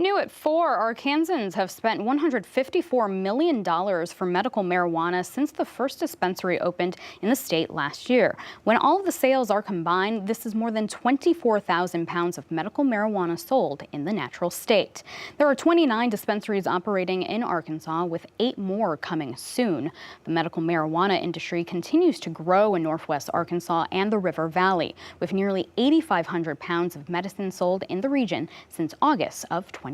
New at 4, Arkansans have spent $154 million for medical marijuana since the first dispensary opened in the state last year. When all of the sales are combined, this is more than 24,000 pounds of medical marijuana sold in the natural state. There are 29 dispensaries operating in Arkansas, with 8 more coming soon. The medical marijuana industry continues to grow in northwest Arkansas and the River Valley, with nearly 8,500 pounds of medicine sold in the region since August of 2019.